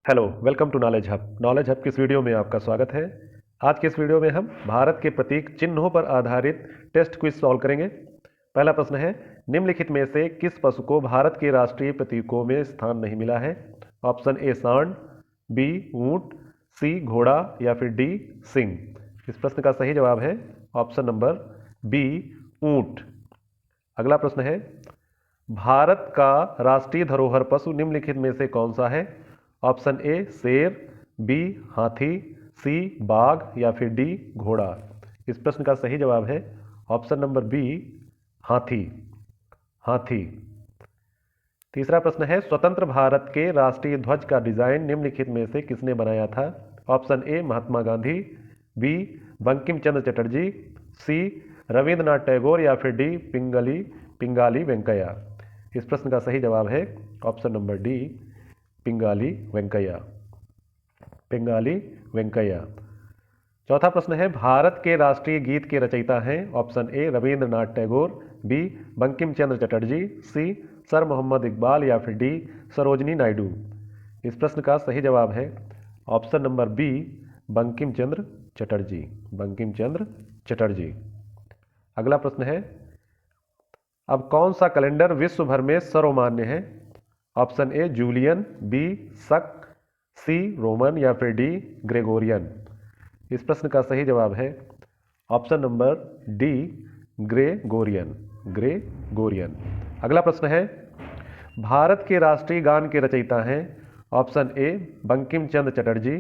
Hello, welcome to knowledge hub. Knowledge hub की इस video में आपका स्वागत है। आज के इस वीडियो में हम भारत के प्रतीक चिन्हों पर आधारित टेस्ट क्विज सॉल्व करेंगे। पहला प्रश्न है, निम्नलिखित में से किस पशु को भारत के राष्ट्रीय प्रतीकों में स्थान नहीं मिला है? ऑप्शन ए सांड, बी ऊंट, सी घोड़ा या फिर डी सिंह। इस प्रश्न का सही जवाब है ऑप्शन नंबर बी ऊंट। अगला प्रश्न है, भारत का राष्ट्रीय धरोहर पशु निम्नलिखित में से कौन सा है? ऑप्शन ए शेर, बी हाथी, सी बाघ या फिर डी घोड़ा। इस प्रश्न का सही जवाब है ऑप्शन नंबर बी हाथी। हाथी। तीसरा प्रश्न है, स्वतंत्र भारत के राष्ट्रीय ध्वज का डिजाइन निम्नलिखित में से किसने बनाया था? Option A Mahatma Gandhi, B Bankim Chandra Chatterjee, C Rabindranath Tagore या फिर डी पिंगाली वेंकैया। इस प्रश्न का सही जवाब है option number D Pingali Venkaiah. Pingali Venkaiah. चौथा प्रश्न है, भारत के राष्ट्रीय गीत के रचयिता हैं? Option A Rabindranath Tagore, B Bankim Chandra Chatterjee, C sir Mohammad Iqbal या फिर डी सरोजनी नायडू। इस प्रश्न का सही जवाब है option number B Bankim Chandra Chatterjee. Bankim Chandra Chatterjee. अगला प्रश्न है, अब कौन सा कैलेंडर विश्व भर में सर्वमान्य है? ऑप्शन ए जूलियन, बी शक, सी रोमन या फिर डी ग्रेगोरियन। इस प्रश्न का सही जवाब है option number D Gregorian. Gregorian. अगला प्रश्न है, भारत के राष्ट्रीय गान के रचयिता हैं? Option A Bankim Chandra Chatterjee,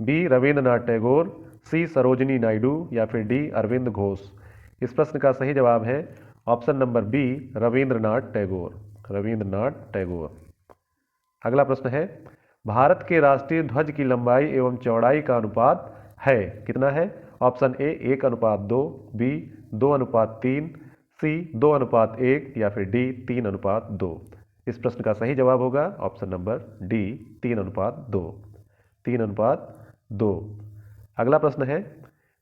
B Rabindranath Tagore, C Sarojini Naidu या फिर डी अरविंद घोष। इस प्रश्न का सही जवाब है option number B Rabindranath Tagore. Rabindranath Tagore. अगला प्रश्न है, भारत के राष्ट्रीय ध्वज की लंबाई एवं चौड़ाई का अनुपात है कितना है? ऑप्शन ए 1:2, बी 2:3, सी 2:1 या फिर डी 3:2। इस प्रश्न का सही जवाब होगा ऑप्शन नंबर डी 3:2। 3:2। अगला प्रश्न है,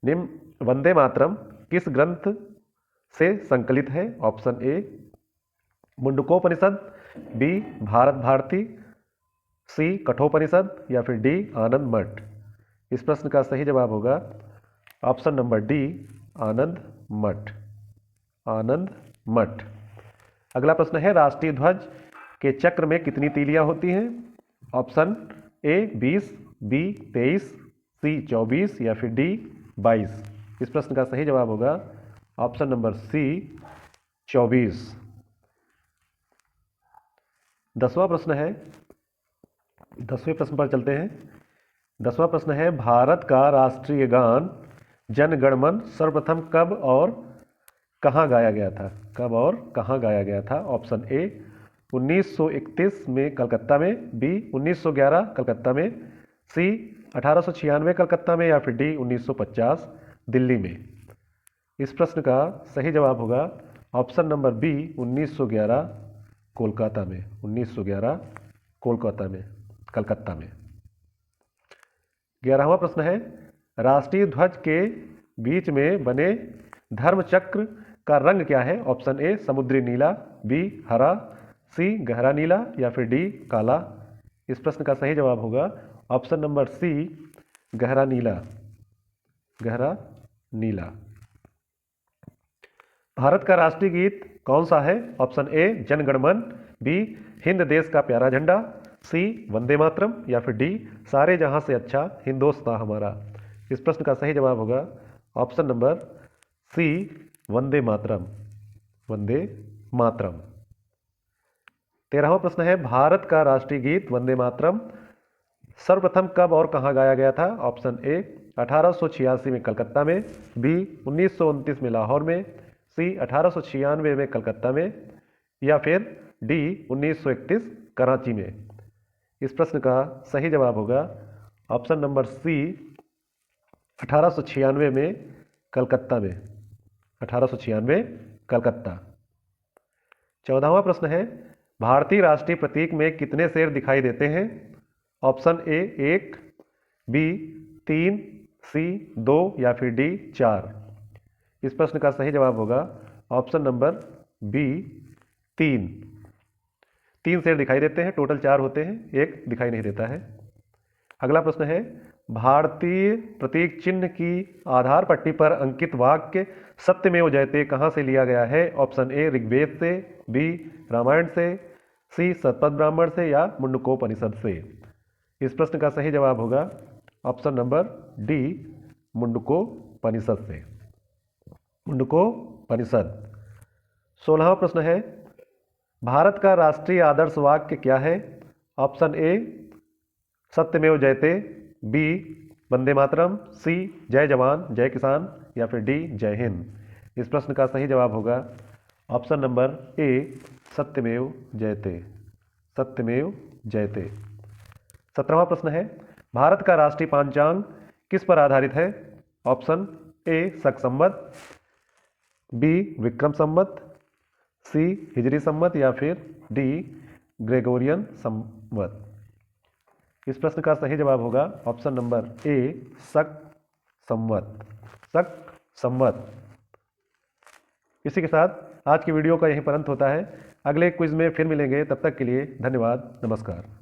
निम्न वंदे मातरम किस ग्रंथ से संकलित है? Option A Mundakopanishad, B Bharat Bharati, C Kathopanishad या फिर डी आनंद मठ। इस प्रश्न का सही जवाब होगा ऑप्शन नंबर डी आनंद मठ। आनंद मठ। अगला प्रश्न है, राष्ट्रीय ध्वज के चक्र में कितनी तीलियां होती हैं? ऑप्शन ए 20, बी 23, सी 24 या फिर डी 22। इस प्रश्न का सही जवाब होगा ऑप्शन नंबर सी 24। 10वां प्रश्न है, 10वें प्रश्न पर चलते हैं। 10वां प्रश्न है, भारत का राष्ट्रीय गान जन गण मन सर्वप्रथम कब और कहाँ गाया गया था? कब और कहाँ गाया गया था? ऑप्शन ए 1931 में कलकत्ता में, बी 1911 कलकत्ता में, सी 1896 कलकत्ता में या फिर डी 1950 दिल्ली में। इस प्रश्न का सही जवाब होगा ऑप्शन नंबर बी 1911 कोलकाता में। 1911 कोलकाता में, कलकत्ता में। 11वां प्रश्न है, राष्ट्रीय ध्वज के बीच में बने धर्म चक्र का रंग क्या है? ऑप्शन ए समुद्री नीला, बी हरा, सी गहरा नीला या फिर डी काला। इस प्रश्न का सही जवाब होगा ऑप्शन नंबर सी गहरा नीला। गहरा नीला। भारत का राष्ट्रीय गीत कौन सा है? ऑप्शन ए जन गण मन, बी हिंद देश का प्यारा झंडा, सी वंदे मातरम या फिर डी सारे जहां से अच्छा हिंदोस्तां हमारा। इस प्रश्न का सही जवाब होगा option number C Vande Mataram. Vande Mataram. 13वां प्रश्न है, भारत का राष्ट्रीय गीत वंदे मातरम सर्वप्रथम कब और कहां गाया गया था? ऑप्शन ए 1886 में कलकत्ता में, बी 1929 में लाहौर में, सी 1896 में कलकत्ता में या फिर डी 1931 कराची में। इस प्रश्न का सही जवाब होगा ऑप्शन नंबर सी 1896 में कलकत्ता में। 1896 कलकत्ता। 14वां प्रश्न है, भारतीय राष्ट्रीय प्रतीक में कितने शेर दिखाई देते हैं? ऑप्शन ए 1, बी 3, सी 2 या फिर डी 4। इस प्रश्न का सही जवाब होगा ऑप्शन नंबर बी 3। 3 शेर दिखाई देते हैं, टोटल 4 होते हैं, एक दिखाई नहीं देता है। अगला प्रश्न है, भारतीय प्रतीक चिन्ह की आधार पट्टी पर अंकित वाक्य सत्यमेव जयते कहाँ से लिया गया है? ऑप्शन ए ऋग्वेद से, बी रामायण से, सी शतपथ ब्राह्मण से या मुंडकोपनिषद से। इस प्रश्न का सही जवाब होगा ऑप्शन नंबर डी मुंडकोपनिषद से। मुंडकोपनिषद। 16वां प्रश्न है, भारत का राष्ट्रीय आदर्श वाक्य क्या है? ऑप्शन ए सत्यमेव जयते, बी वंदे मातरम, सी जय जवान जय किसान या फिर डी जय हिंद। इस प्रश्न का सही जवाब होगा ऑप्शन नंबर ए सत्यमेव जयते। सत्यमेव जयते। 17वां प्रश्न है, भारत का राष्ट्रीय पंचांग किस पर आधारित है? ऑप्शन ए शक संवत, बी विक्रम संवत, सी हिजरी संवत या फिर डी ग्रेगोरियन संवत। इस प्रश्न का सही जवाब होगा ऑप्शन नंबर ए शक संवत। शक संवत। इसी के साथ आज की वीडियो का यहीं पर अंत होता है। अगले क्विज में फिर मिलेंगे, तब तक के लिए धन्यवाद, नमस्कार।